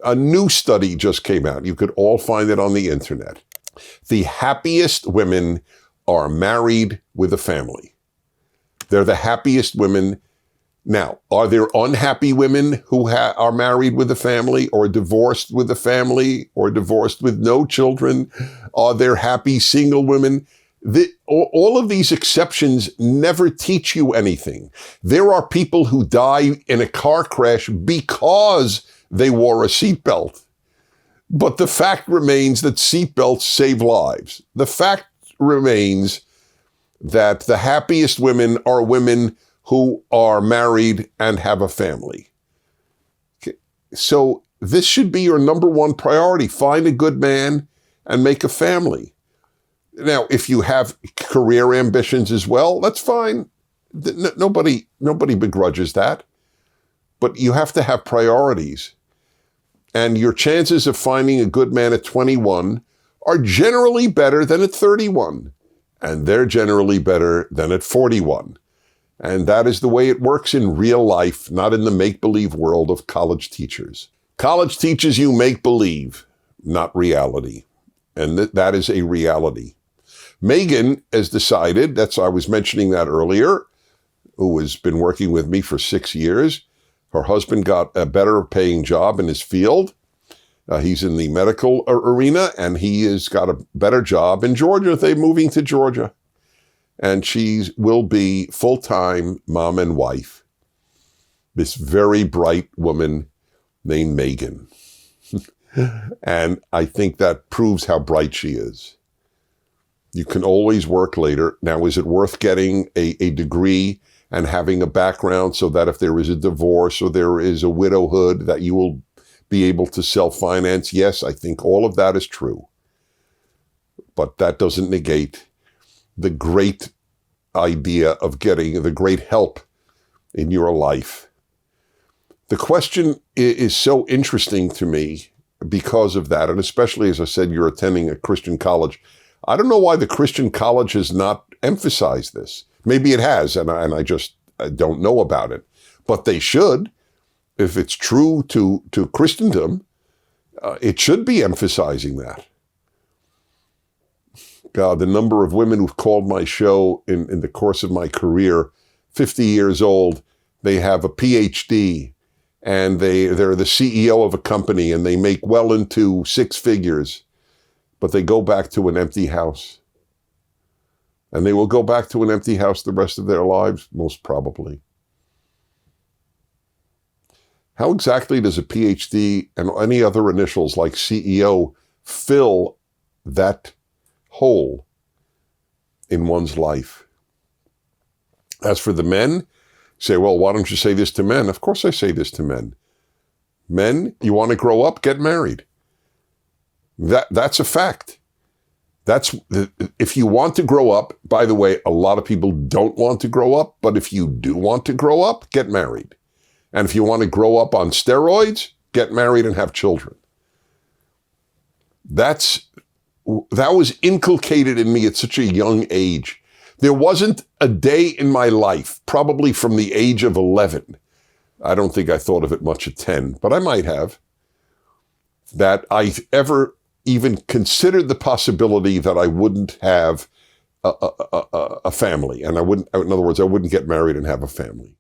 A new study just came out. You could all find it on the internet. The happiest women are married with a family. They're the happiest women. Now, are there unhappy women who are married with a family, or divorced with a family, or divorced with no children? Are there happy single women? All of these exceptions never teach you anything. There are people who die in a car crash because they wore a seatbelt. But the fact remains that seatbelts save lives. The fact remains that the happiest women are women who are married and have a family. Okay. So this should be your number one priority. Find a good man and make a family. Now, if you have career ambitions as well, that's fine. Nobody begrudges that. But you have to have priorities. And your chances of finding a good man at 21 are generally better than at 31. And they're generally better than at 41. And that is the way it works in real life, not in the make-believe world of college teachers. College teaches you make-believe, not reality. And that is a reality. Megan has decided, I was mentioning that earlier, who has been working with me for 6 years. Her husband got a better paying job in his field. He's in the medical arena, and he has got a better job in Georgia. They're moving to Georgia. And she will be full-time mom and wife. This very bright woman named Megan. And I think that proves how bright she is. You can always work later. Now, is it worth getting a degree and having a background so that if there is a divorce or there is a widowhood that you will be able to self-finance? Yes, I think all of that is true. But that doesn't negate the great idea of getting the great help in your life. The question is so interesting to me because of that, and especially, as I said, you're attending a Christian college. I don't know why the Christian college has not emphasized this. Maybe it has, and I just don't know about it. But they should. If it's true to Christendom, it should be emphasizing that. God, the number of women who've called my show in the course of my career, 50 years old, they have a PhD, and they're the CEO of a company, and they make well into 6 figures, but they go back to an empty house. And they will go back to an empty house the rest of their lives, most probably. How exactly does a PhD and any other initials like CEO fill that hole in one's life? As for the men, say, well, why don't you say this to men? Of course I say this to men. Men, you want to grow up? Get married. That's a fact. If you want to grow up, by the way, a lot of people don't want to grow up, but if you do want to grow up, get married. And if you want to grow up on steroids, get married and have children. That was inculcated in me at such a young age. There wasn't a day in my life, probably from the age of 11, I don't think I thought of it much at 10, but I might have, that I ever even considered the possibility that I wouldn't have a family. And in other words, I wouldn't get married and have a family.